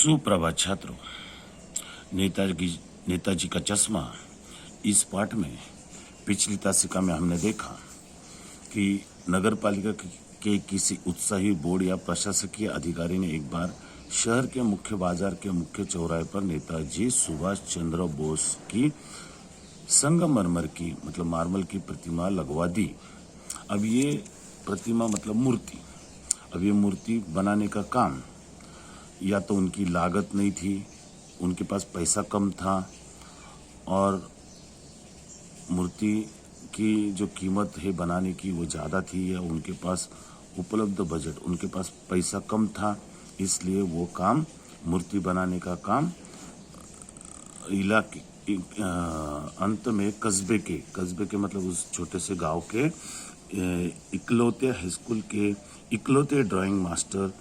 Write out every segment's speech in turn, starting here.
सुप्रभात छात्रों। नेताजी का चश्मा। इस पाठ में पिछली तासिका में हमने देखा कि नगर पालिका के किसी उत्साही बोर्ड या प्रशासकीय अधिकारी ने एक बार शहर के मुख्य बाजार के मुख्य चौराहे पर नेताजी सुभाष चंद्र बोस की संगमरमर की मतलब मार्बल की प्रतिमा लगवा दी। अब ये प्रतिमा मतलब मूर्ति, अब ये मूर्ति बनाने का काम या तो उनकी लागत नहीं थी, उनके पास पैसा कम था, और मूर्ति की जो कीमत है बनाने की वो ज़्यादा थी, या उनके पास उपलब्ध बजट, उनके पास पैसा कम था, इसलिए वो काम मूर्ति बनाने का काम इलाके अंत में कस्बे के मतलब उस छोटे से गांव के इकलौते हाई स्कूल के इकलौते ड्राइंग मास्टर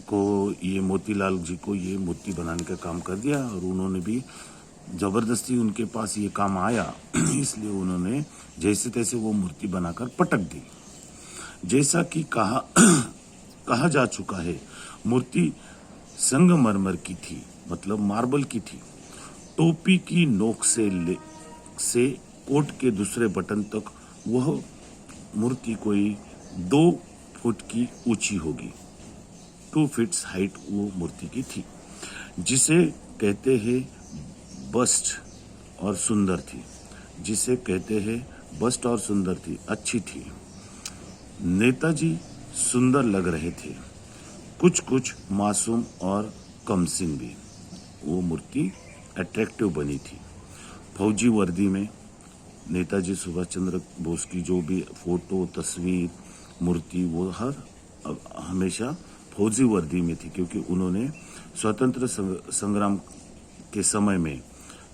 को, ये मोतीलाल जी को ये मूर्ति बनाने का काम कर दिया। और उन्होंने भी ज़बरदस्ती उनके पास ये काम आया इसलिए उन्होंने जैसे तैसे वो मूर्ति बनाकर पटक दी। जैसा कि कहा जा चुका है, मूर्ति संगमरमर की थी, मतलब मार्बल की थी। टोपी की नोक से कोट के दूसरे बटन तक वह मूर्ति कोई 2 फुट की ऊंची होगी। 2 फीट हाइट वो मूर्ति की थी, जिसे कहते हैं बस्ट और सुंदर थी, जिसे कहते हैं बस्ट और सुंदर थी, अच्छी थी। नेताजी सुंदर लग रहे थे, कुछ मासूम और कमसिन भी। वो मूर्ति अट्रैक्टिव बनी थी। फौजी वर्दी में नेताजी सुभाष चंद्र बोस की जो भी फोटो, तस्वीर, मूर्ति, वो हमेशा फौजी वर्दी में थी, क्योंकि उन्होंने स्वतंत्र संग्राम के समय में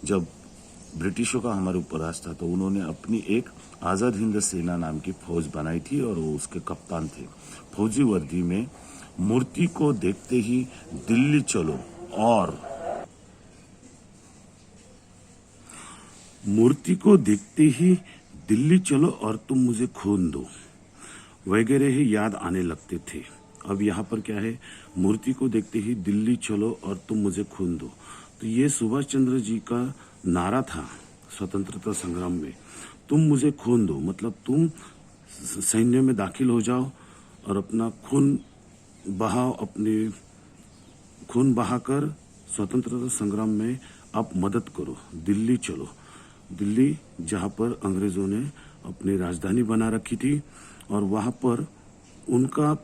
जब ब्रिटिशों का हमारे ऊपर राज था तो उन्होंने अपनी एक आज़ाद हिंद सेना नाम की फौज बनाई थी और वो उसके कप्तान थे। फौजी वर्दी में मूर्ति को देखते ही दिल्ली चलो और मूर्ति को देखते ही दिल्ली चलो और तुम मुझे खून दो वगैरह ही याद आने लगते थे। अब यहाँ पर क्या है, मूर्ति को देखते ही दिल्ली चलो और तुम मुझे खून दो। तो ये सुभाष चंद्र जी का नारा था स्वतंत्रता संग्राम में, तुम मुझे खून दो, मतलब तुम सैन्य में दाखिल हो जाओ और अपना खून बहाओ, अपने खून बहाकर स्वतंत्रता संग्राम में आप मदद करो। दिल्ली चलो, दिल्ली जहाँ पर अंग्रेजों ने अपनी राजधानी बना रखी थी, और वहाँ पर उनका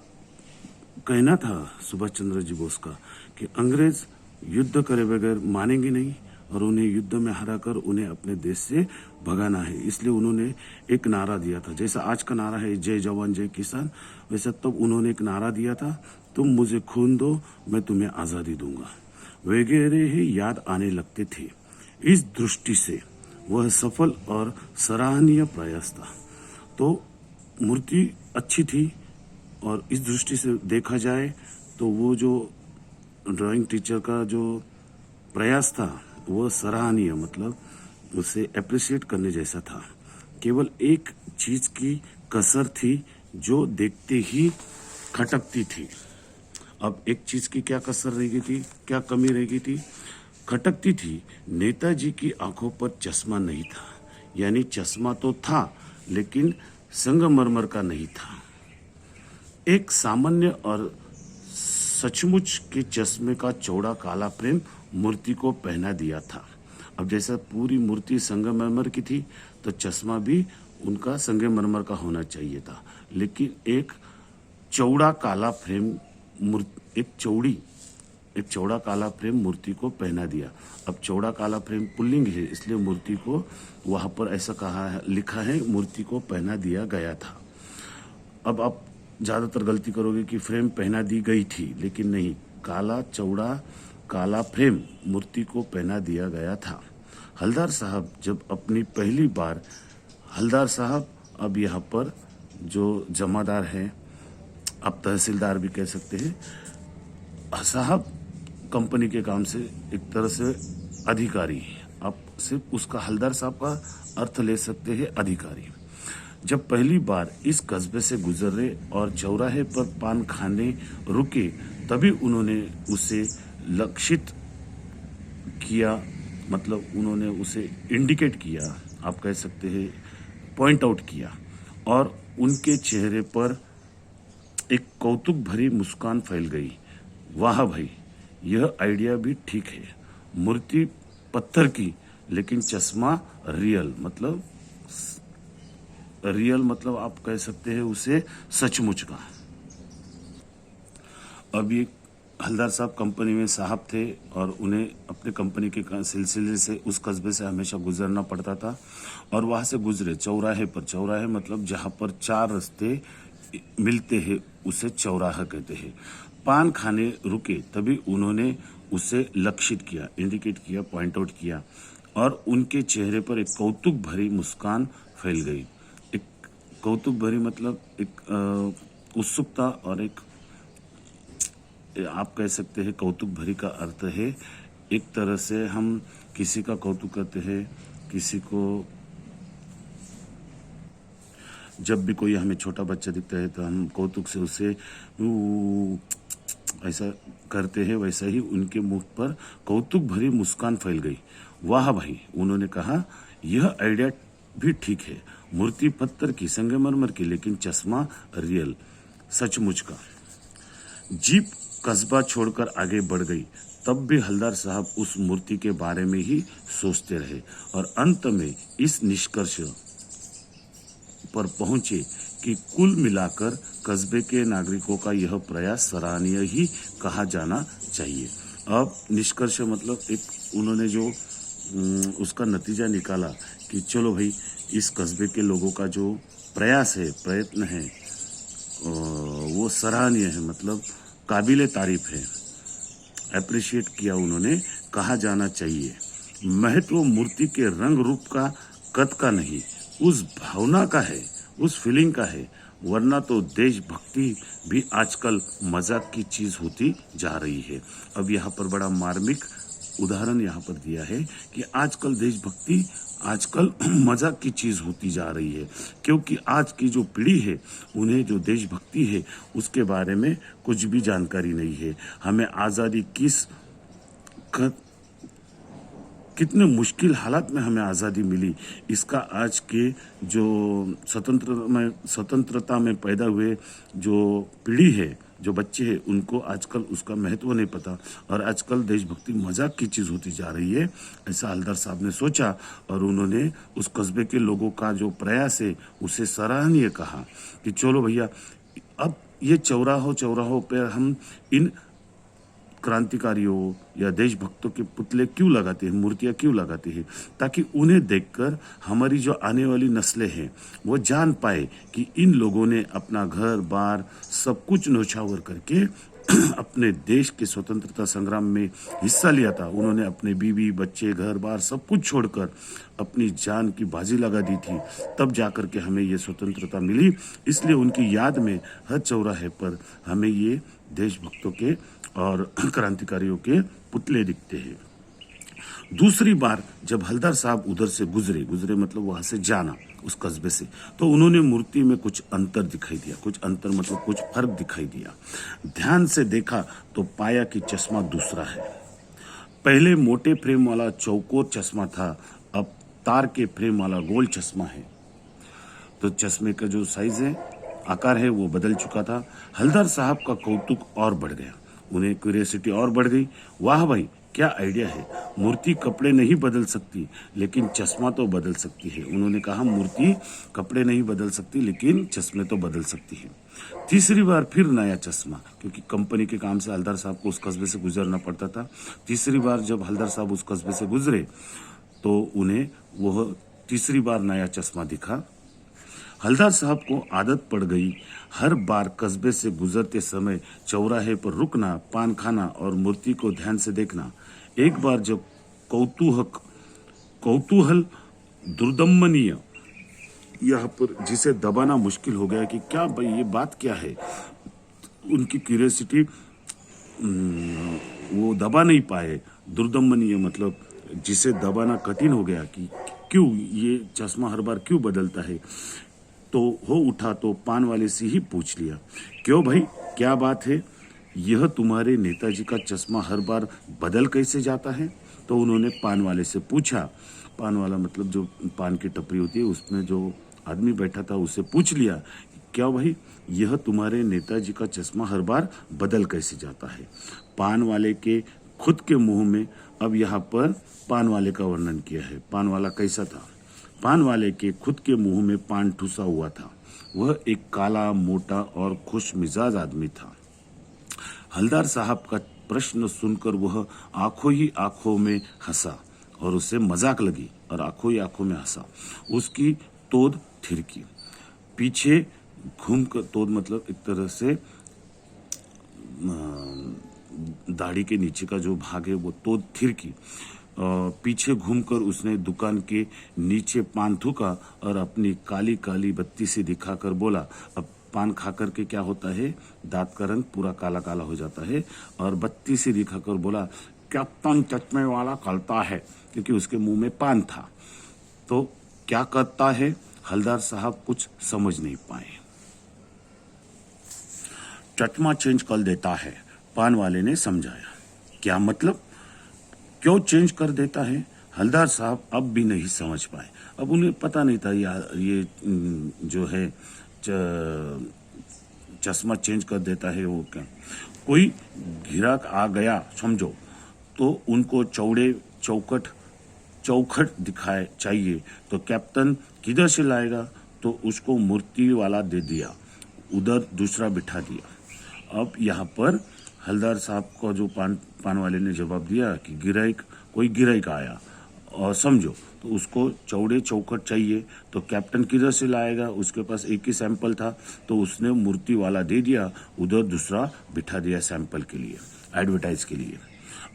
कहना था सुभाष चंद्र जी बोस का कि अंग्रेज युद्ध करे बगैर मानेंगे नहीं और उन्हें युद्ध में हराकर उन्हें अपने देश से भगाना है। इसलिए उन्होंने एक नारा दिया था, जैसा आज का नारा है जय जवान जय किसान, वैसा तब उन्होंने एक नारा दिया था, तुम मुझे खून दो मैं तुम्हें आज़ादी दूंगा वगैरह ही याद आने लगते थे। इस दृष्टि से वह सफल और सराहनीय प्रयास था। तो मूर्ति अच्छी थी, और इस दृष्टि से देखा जाए तो वो जो ड्राइंग टीचर का जो प्रयास था वो सराहनीय, मतलब उसे अप्रिशिएट करने जैसा था। केवल एक चीज की कसर थी जो देखते ही खटकती थी। अब एक चीज की क्या कसर रह गई थी, क्या कमी रह गई थी, खटकती थी। नेताजी की आंखों पर चश्मा नहीं था, यानी चश्मा तो था लेकिन संगमरमर का नहीं था। एक सामान्य और सचमुच के चश्मे का चौड़ा काला फ्रेम मूर्ति को पहना दिया था। अब जैसा पूरी मूर्ति संगमरमर की थी तो चश्मा भी उनका संगमरमर का होना चाहिए था, लेकिन एक चौड़ा काला फ्रेम एक चौड़ा काला फ्रेम मूर्ति को पहना दिया। अब चौड़ा काला फ्रेम पुल्लिंग है, इसलिए मूर्ति को वहां पर ऐसा लिखा है मूर्ति को पहना दिया गया था। अब आप ज़्यादातर गलती करोगे कि फ्रेम पहना दी गई थी, लेकिन नहीं, काला चौड़ा काला फ्रेम मूर्ति को पहना दिया गया था। हलदार साहब जब अपनी पहली बार, हलदार साहब अब यहाँ पर जो जमादार हैं, आप तहसीलदार भी कह सकते हैं, साहब कंपनी के काम से एक तरह से अधिकारी, आप सिर्फ उसका हलदार साहब का अर्थ ले सकते हैं अधिकारी। जब पहली बार इस कस्बे से गुजरे और चौराहे पर पान खाने रुके, तभी उन्होंने उसे लक्षित किया, मतलब उन्होंने उसे इंडिकेट किया, आप कह सकते हैं पॉइंट आउट किया, और उनके चेहरे पर एक कौतुक भरी मुस्कान फैल गई। वाह भाई, यह आइडिया भी ठीक है। मूर्ति पत्थर की लेकिन चश्मा रियल मतलब आप कह सकते हैं उसे सचमुच का। अब ये हलदार साहब कंपनी में साहब थे और उन्हें अपने कंपनी के सिलसिले से उस कस्बे से हमेशा गुजरना पड़ता था, और वहाँ से गुजरे चौराहे पर। चौराहे मतलब जहाँ पर चार रास्ते मिलते हैं उसे चौराहा कहते हैं। पान खाने रुके तभी उन्होंने उसे लक्षित किया, इंडिकेट किया, पॉइंट आउट किया, और उनके चेहरे पर एक कौतुक भरी मुस्कान फैल गई। एक कौतुक भरी मतलब एक उत्सुकता और एक, आप कह सकते हैं कौतुक भरी का अर्थ है एक तरह से हम किसी का कौतुक करते हैं, किसी को जब भी कोई हमें छोटा बच्चा दिखता है तो हम कौतुक से उसे ऐसा करते हैं, वैसा ही उनके मुख पर कौतुक भरी मुस्कान फैल गई। वाह भाई, उन्होंने कहा, यह आइडिया भी ठीक है। मूर्ति पत्थर की, संगमरमर की, लेकिन चश्मा रियल, सचमुच का। जीप कस्बा छोड़कर आगे बढ़ गई। तब भी हलदार साहब उस मूर्ति के बारे में ही सोचते रहे और अंत में इस निष्कर्ष पर पहुंचे कि कुल मिलाकर कस्बे के नागरिकों का यह प्रयास सराहनीय ही कहा जाना चाहिए। अब निष्कर्ष मतलब एक उन्होंने जो उसका नतीजा निकाला कि चलो भाई, इस कस्बे के लोगों का जो प्रयास है, प्रयत्न है, वो सराहनीय है, मतलब काबिले तारीफ है, अप्रिशिएट किया उन्होंने, कहा जाना चाहिए। महत्व मूर्ति के रंग रूप का, कद का नहीं, उस भावना का है, उस फीलिंग का है। वरना तो देशभक्ति भी आजकल मजाक की चीज होती जा रही है। अब यहाँ पर बड़ा मार्मिक उदाहरण यहाँ पर दिया है कि आजकल देशभक्ति आजकल मजाक की चीज होती जा रही है, क्योंकि आज की जो पीढ़ी है उन्हें जो देशभक्ति है उसके बारे में कुछ भी जानकारी नहीं है। हमें आज़ादी कितने मुश्किल हालात में हमें आज़ादी मिली, इसका आज के जो स्वतंत्रता में पैदा हुए जो पीढ़ी है, जो बच्चे हैं, उनको आजकल उसका महत्व नहीं पता, और आजकल देशभक्ति मजाक की चीज़ होती जा रही है। ऐसा हलदार साहब ने सोचा और उन्होंने उस कस्बे के लोगों का जो प्रयास है उसे सराहनीय कहा कि चलो भैया, अब ये चौराहों पर हम इन क्रांतिकारियों या देशभक्तों के पुतले क्यों लगाते हैं, मूर्तियां क्यों लगाते हैं, ताकि उन्हें देखकर हमारी जो आने वाली नस्लें हैं वो जान पाए कि इन लोगों ने अपना घर बार सब कुछ न्यौछावर करके अपने देश के स्वतंत्रता संग्राम में हिस्सा लिया था। उन्होंने अपने बीवी बच्चे घर बार सब कुछ छोड़कर अपनी जान की बाजी लगा दी थी, तब जाकर के हमें ये स्वतंत्रता मिली। इसलिए उनकी याद में हर चौराहे पर हमें ये देशभक्तों के और क्रांतिकारियों के पुतले दिखते हैं। दूसरी बार जब हलदार साहब उधर से गुजरे मतलब वहां से जाना उस कस्बे से, तो उन्होंने मूर्ति में कुछ अंतर दिखाई दिया, कुछ अंतर मतलब कुछ फर्क दिखाई दिया। ध्यान से देखा तो पाया कि चश्मा दूसरा है। पहले मोटे फ्रेम वाला चौकोर चश्मा था, अब तार के फ्रेम वाला गोल चश्मा है। तो चश्मे का जो साइज है, आकार है, वो बदल चुका था। हलदार साहब का कौतुक और बढ़ गया, उन्हें क्यूरियोसिटी और बढ़ गई। वाह भाई, क्या आइडिया है। मूर्ति कपड़े नहीं बदल सकती लेकिन चश्मा तो बदल सकती है। उन्होंने कहा, मूर्ति कपड़े नहीं बदल सकती लेकिन चश्मे तो बदल सकती है। तीसरी बार फिर नया चश्मा, क्योंकि कंपनी के काम से हलदार साहब को उस कस्बे से गुजरना पड़ता था। तीसरी बार जब हलदार साहब उस कस्बे से गुजरे तो उन्हें वह तीसरी बार नया चश्मा दिखा। हलदार साहब को आदत पड़ गई हर बार कस्बे से गुजरते समय चौराहे पर रुकना, पान खाना और मूर्ति को ध्यान से देखना। एक बार जब कौतूहल दुर्दमनीय, यहाँ पर जिसे दबाना मुश्किल हो गया कि क्या भाई ये बात क्या है, उनकी क्यूरियोसिटी वो दबा नहीं पाए। दुर्दमनीय मतलब जिसे दबाना कठिन हो गया कि क्यों ये चश्मा हर बार क्यों बदलता है। तो हो उठा तो पान वाले से ही पूछ लिया, क्यों भाई क्या बात है। यह तुम्हारे नेताजी का चश्मा हर बार बदल कैसे जाता है? तो उन्होंने पान वाले से पूछा। पान वाला मतलब जो पान की टपरी होती है उसमें जो आदमी बैठा था उससे पूछ लिया, क्या भाई यह तुम्हारे नेताजी का चश्मा हर बार बदल कैसे जाता है? पान वाले के खुद के मुंह में अब यहाँ पर पान वाले का वर्णन किया है। पान वाला कैसा था? पान वाले के खुद के मुंह में पान ठुसा हुआ था। वह एक काला, मोटा और खुश मिजाज आदमी था। हलदार साहब का प्रश्न सुनकर वह आंखों ही आंखों में हंसा और उसे मजाक लगी और आंखों ही आंखों में हंसा। उसकी तोद थिरकी, पीछे घूमकर, तोद मतलब एक तरह से दाढ़ी के नीचे का जो भाग है वो तोद थिरकी। पीछे घूमकर उसने दुकान के नीचे पान थूका और अपनी काली काली बत्ती से दिखाकर बोला। अब पान खाकर के क्या होता है, दांत का रंग पूरा काला काला हो जाता है। और बत्ती से दिखाकर बोला, कैप्टन चश्मे वाला करता है, क्योंकि उसके मुंह में पान था। तो क्या करता है? हलदार साहब कुछ समझ नहीं पाए। चश्मा चेंज कर देता है, पान वाले ने समझाया। क्या मतलब? क्यों चेंज कर देता है? हलदार साहब अब भी नहीं समझ पाए। अब उन्हें पता नहीं था ये जो है चश्मा चेंज कर देता है वो क्या। कोई ग्राहक आ गया समझो, तो उनको चौखट दिखाए चाहिए, तो कैप्टन किधर से लाएगा? तो उसको मूर्ति वाला दे दिया, उधर दूसरा बिठा दिया। अब यहाँ पर हलदार साहब को जो पान वाले ने जवाब दिया कि कोई गिराइक आया और समझो, तो उसको चौखट चाहिए, तो कैप्टन किधर से लाएगा? उसके पास एक ही सैंपल था, तो उसने मूर्ति वाला दे दिया, उधर दूसरा बिठा दिया सैंपल के लिए, एडवर्टाइज के लिए।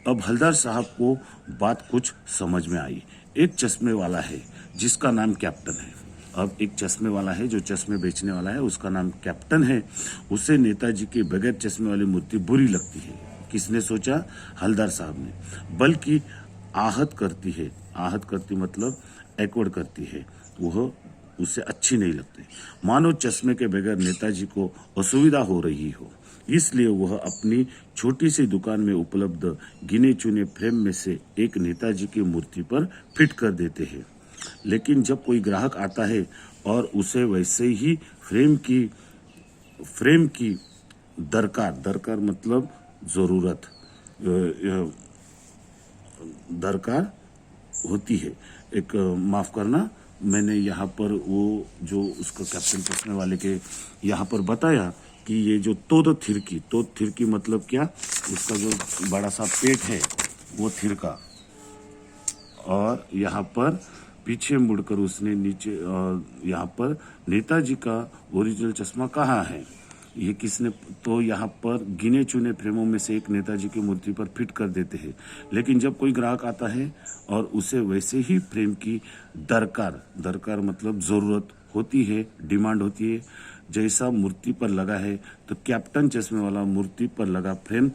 अब हलदार साहब को बात कुछ समझ में आई। एक चश्मे वाला है जिसका नाम कैप्टन है। अब एक चश्मे वाला है जो चश्मे बेचने वाला है, उसका नाम कैप्टन है। उसे नेताजी के बगैर चश्मे वाली मूर्ति बुरी लगती है। किसने सोचा? हलदार साहब ने। बल्कि आहत करती मतलब एक्वर्ड करती है, वह उसे अच्छी नहीं लगती। मानो चश्मे के बगैर नेताजी को असुविधा हो रही हो। इसलिए वह अपनी छोटी सी दुकान में उपलब्ध गिने चुने फ्रेम में से एक नेताजी की मूर्ति पर फिट कर देते हैं। लेकिन जब कोई ग्राहक आता है और उसे वैसे ही फ्रेम की दरकार मतलब जरूरत दरकार होती है। एक माफ करना, मैंने यहाँ पर वो जो उसका कैप्टन चश्मे वाले के यहाँ पर बताया कि ये जो तोद थिरकी मतलब क्या, उसका जो बड़ा सा पेट है वो थिरका। और यहाँ पर पीछे मुड़कर उसने नीचे, यहाँ पर नेताजी का ओरिजिनल चश्मा कहाँ है, ये किसने? तो यहाँ पर गिने चुने फ्रेमों में से एक नेताजी की मूर्ति पर फिट कर देते हैं। लेकिन जब कोई ग्राहक आता है और उसे वैसे ही फ्रेम की दरकार मतलब ज़रूरत होती है, डिमांड होती है, जैसा मूर्ति पर लगा है, तो कैप्टन चश्मे वाला मूर्ति पर लगा फ्रेम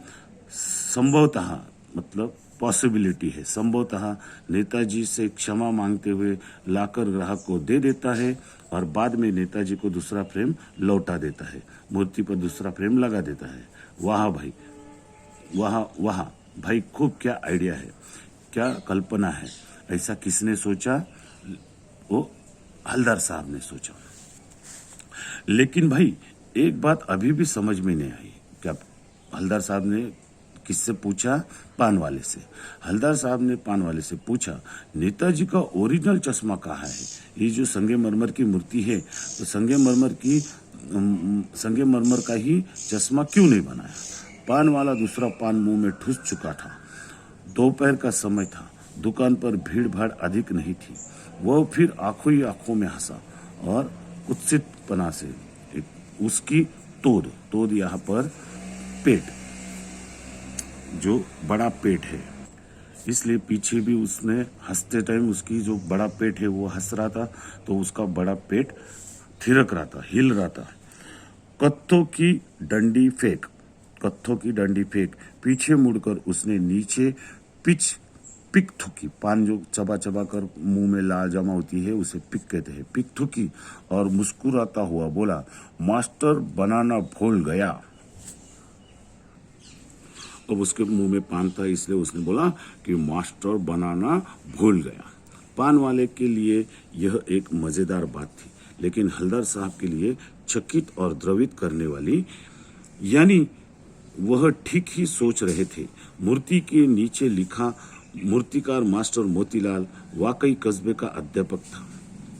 संभवतः मतलब पॉसिबिलिटी है, संभवतः नेताजी से क्षमा मांगते हुए लाकर ग्राहक को दे देता है और बाद में नेताजी को दूसरा फ्रेम लौटा देता है, मूर्ति पर दूसरा फ्रेम लगा देता है। वाह भाई, खूब क्या आइडिया है, क्या कल्पना है। ऐसा किसने सोचा? वो हलदार साहब ने सोचा। लेकिन भाई एक बात अभी भी समझ में नहीं आई। क्या हलदार साहब ने किससे पूछा? पान वाले से। हलदार साहब ने पान वाले से पूछा, नेताजी का ओरिजिनल चश्मा कहाँ है? ये जो संगमरमर की मूर्ति है, तो संगमरमर का ही चश्मा क्यों नहीं बनाया? पान वाला दूसरा पान मुंह में ठूस चुका था। दोपहर का समय था, दुकान पर भीड़ भाड़ अधिक नहीं थी। वह फिर आंखों ही आंखों में हंसा और कुत्सितपना से उसकी तोद यहाँ पर पेट, जो बड़ा पेट है, इसलिए पीछे भी उसने हंसते टाइम उसकी जो बड़ा पेट है वो हंस रहा था, तो उसका बड़ा पेट थिरक रहा था, हिल रहा था। कत्थों की डंडी फेंक, पीछे मुड़कर उसने नीचे पिक थूकी। पान जो चबा कर मुंह में लाल जमा होती है उसे पिक कहते हैं। पिक थूकी और मुस्कुराता हुआ बोला, मास्टर बनाना भूल गया। अब उसके मुंह में पान था, इसलिए उसने बोला कि मास्टर बनाना भूल गया। पान वाले के लिए यह एक मजेदार बात थी, लेकिन हलदर साहब के लिए चकित और द्रवित करने वाली। यानी वह ठीक ही सोच रहे थे। मूर्ति के नीचे लिखा, मूर्तिकार मास्टर मोतीलाल वाकई कस्बे का अध्यापक था।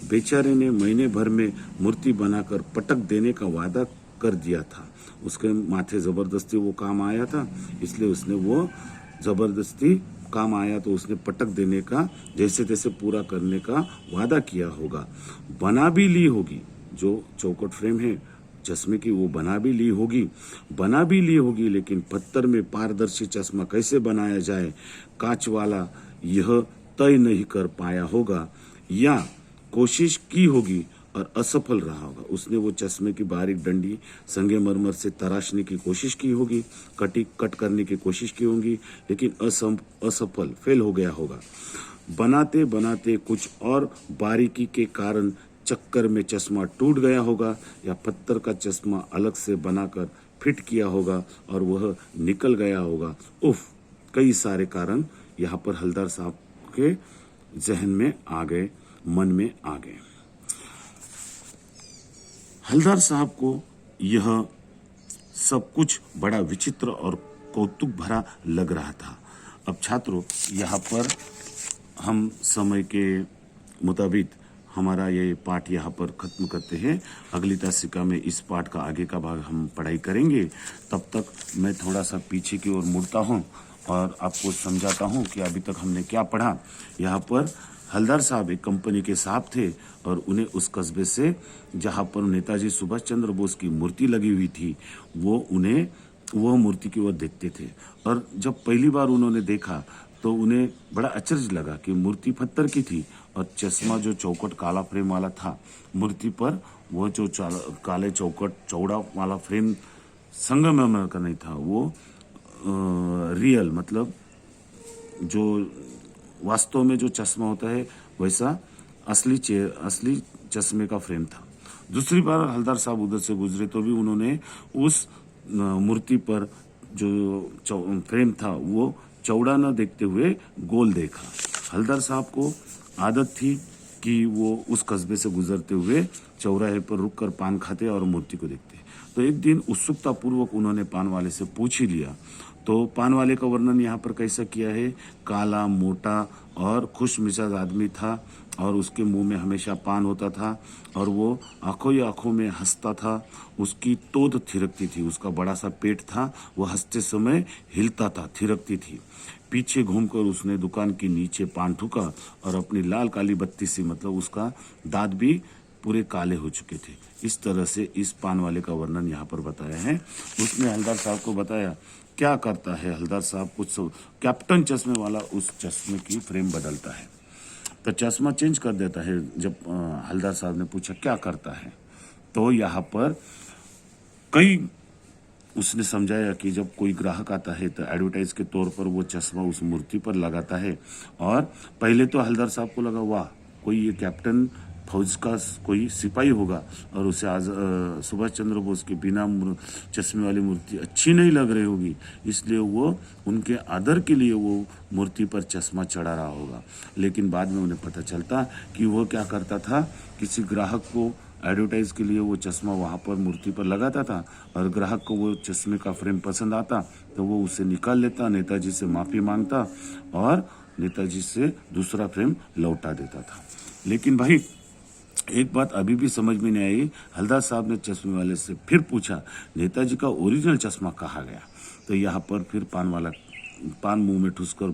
बेचारे ने महीने भर में मूर्ति बनाकर पटक देने का वादा कर दिया था। उसके माथे जबरदस्ती वो काम आया था, इसलिए उसने वो जबरदस्ती काम आया तो उसने पटक देने का, जैसे तैसे पूरा करने का वादा किया होगा। बना भी ली होगी, जो चौकट फ्रेम है चश्मे की वो बना भी ली होगी, लेकिन पत्थर में पारदर्शी चश्मा कैसे बनाया जाए, कांच वाला, यह तय नहीं कर पाया होगा, या कोशिश की होगी और असफल रहा होगा। उसने वो चश्मे की बारीक डंडी संगमरमर से तराशने की कोशिश की होगी, कट करने की कोशिश की होगी, लेकिन असफल, फेल हो गया होगा। बनाते बनाते कुछ और बारीकी के कारण चक्कर में चश्मा टूट गया होगा, या पत्थर का चश्मा अलग से बनाकर फिट किया होगा और वह निकल गया होगा। उफ, कई सारे कारण यहाँ पर हलदर साहब के जहन में आ गए, मन में आ गए। हलदर साहब को यह सब कुछ बड़ा विचित्र और कौतुक भरा लग रहा था। अब छात्रों, यहाँ पर हम समय के मुताबिक हमारा ये पाठ यहाँ पर ख़त्म करते हैं। अगली तासिका में इस पाठ का आगे का भाग हम पढ़ाई करेंगे। तब तक मैं थोड़ा सा पीछे की ओर मुड़ता हूँ और आपको समझाता हूँ कि अभी तक हमने क्या पढ़ा। यहाँ पर हलदर साहब एक कंपनी के साहब थे और उन्हें उस कस्बे से, जहाँ पर नेताजी सुभाष चंद्र बोस की मूर्ति लगी हुई थी, वह मूर्ति की ओर देखते थे। और जब पहली बार उन्होंने देखा तो उन्हें बड़ा आश्चर्य लगा कि मूर्ति पत्थर की थी और चश्मा जो चौकट काला फ्रेम वाला था मूर्ति पर, वो जो काले चौकट चौड़ा वाला फ्रेम संगमरमर का नहीं था, वो रियल, मतलब जो वास्तव में जो चश्मा होता है वैसा असली चश्मे का फ्रेम था। दूसरी बार हलदर साहब उधर से गुजरे तो भी उन्होंने उस मूर्ति पर जो फ्रेम था वो चौड़ा न देखते हुए गोल देखा। हलदर साहब को आदत थी कि वो उस कस्बे से गुजरते हुए चौराहे पर रुककर पान खाते और मूर्ति को देखते। तो एक दिन उत्सुकता पूर्वक उन्होंने पान वाले से पूछ ही लिया। तो पान वाले का वर्णन यहाँ पर कैसा किया है, काला, मोटा और खुश मिजाज आदमी था और उसके मुंह में हमेशा पान होता था और वो आंखों ही आंखों में हंसता था। उसकी तोद थिरकती थी, उसका बड़ा सा पेट था, वो हंसते समय हिलता था, थिरकती थी। पीछे घूमकर उसने दुकान के नीचे पान ठुका और अपनी लाल काली बत्ती से, मतलब उसका दांत भी पूरे काले हो चुके थे। इस तरह से इस पान वाले का वर्णन यहाँ पर बताया है। उसने हलदर साहब को बताया क्या करता है। हलदर साहब कुछ कैप्टन चश्मे वाला उस चश्मे की फ्रेम बदलता है, तो चश्मा चेंज कर देता है। जब हलदर साहब ने पूछा क्या करता है, तो यहाँ पर उसने समझाया कि जब कोई ग्राहक आता है तो एडवर्टाइज के तौर पर वो चश्मा उस मूर्ति पर लगाता है। और पहले तो हलदर साहब को लगा वाह, कोई ये कैप्टन फौज का कोई सिपाही होगा और उसे आज सुभाष चंद्र बोस के बिना चश्मे वाली मूर्ति अच्छी नहीं लग रही होगी, इसलिए वो उनके आदर के लिए वो मूर्ति पर चश्मा चढ़ा रहा होगा। लेकिन बाद में उन्हें पता चलता कि वो क्या करता था, किसी ग्राहक को एडवर्टाइज के लिए वो चश्मा वहाँ पर मूर्ति पर लगाता था और ग्राहक को वो चश्मे का फ्रेम पसंद आता तो वो उसे निकाल लेता, नेताजी से माफ़ी मांगता और नेताजी से दूसरा फ्रेम लौटा देता था। लेकिन भाई एक बात अभी भी समझ में नहीं आई। हलदर साहब ने चश्मे वाले से फिर पूछा नेताजी का ओरिजिनल चश्मा कहाँ गया। तो यहाँ पर फिर पान वाला पान मुंह में ठूसकर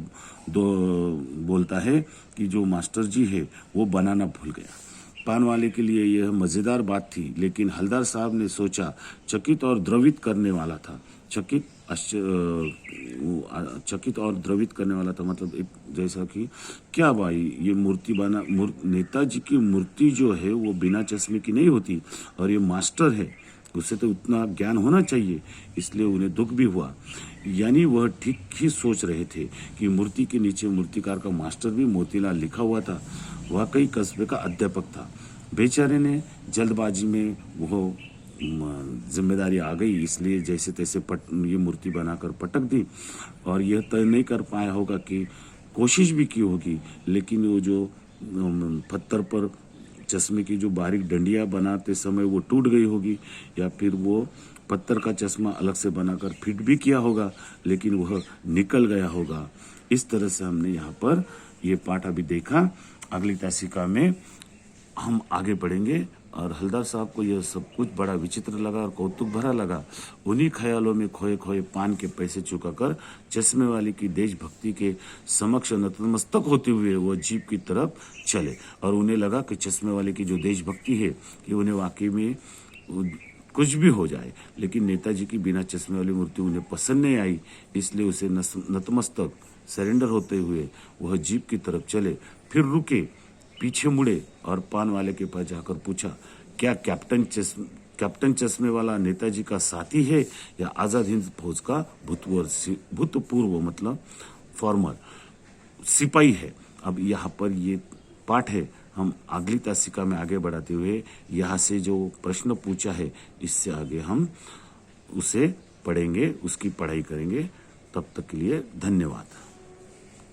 बोलता है कि जो मास्टर जी है वो बनाना भूल गया। पान वाले के लिए यह मज़ेदार बात थी, लेकिन हलदर साहब ने सोचा चकित और द्रवित करने वाला था। चकित और द्रवित करने वाला था, मतलब एक जैसा कि क्या भाई ये मूर्ति नेताजी की मूर्ति जो है वो बिना चश्मे की नहीं होती और ये मास्टर है, उसे तो उतना ज्ञान होना चाहिए। इसलिए उन्हें दुख भी हुआ। यानी वह ठीक ही सोच रहे थे कि मूर्ति के नीचे मूर्तिकार का मास्टर भी मोतीलाल लिखा हुआ था, वाकई कस्बे का अध्यापक था। बेचारे ने जल्दबाजी में वो जिम्मेदारी आ गई, इसलिए जैसे तैसे ये मूर्ति बनाकर पटक दी। और यह तय नहीं कर पाया होगा कि कोशिश भी की होगी, लेकिन वो जो पत्थर पर चश्मे की जो बारीक डंडियां बनाते समय वो टूट गई होगी, या फिर वो पत्थर का चश्मा अलग से बनाकर फिट भी किया होगा, लेकिन वह निकल गया होगा। इस तरह से हमने यहाँ पर ये पाठ अभी देखा। अगली तासिका में हम आगे बढ़ेंगे। और हलदार साहब को यह सब कुछ बड़ा विचित्र लगा और कौतुक भरा लगा। उन्हीं ख्यालों में खोए खोए पान के पैसे चुकाकर चश्मे वाले की देशभक्ति के समक्ष नतमस्तक होते हुए वो जीप की तरफ चले। और उन्हें लगा कि चश्मे वाले की जो देशभक्ति है कि उन्हें वाकई में कुछ भी हो जाए, लेकिन नेताजी की बिना चश्मे वाली मूर्ति उन्हें पसंद नहीं आई, इसलिए उसे नतमस्तक सरेंडर होते हुए वह जीप की तरफ चले। फिर रुके, पीछे मुड़े और पान वाले के पास जाकर पूछा, क्या कैप्टन चश्मे वाला नेताजी का साथी है या आजाद हिंद फौज का भूतपूर्व मतलब फॉर्मर सिपाही है। अब यहाँ पर ये पाठ है, हम अगली तासिका में आगे बढ़ाते हुए यहाँ से जो प्रश्न पूछा है इससे आगे हम उसे पढ़ेंगे, उसकी पढ़ाई करेंगे। तब तक के लिए धन्यवाद।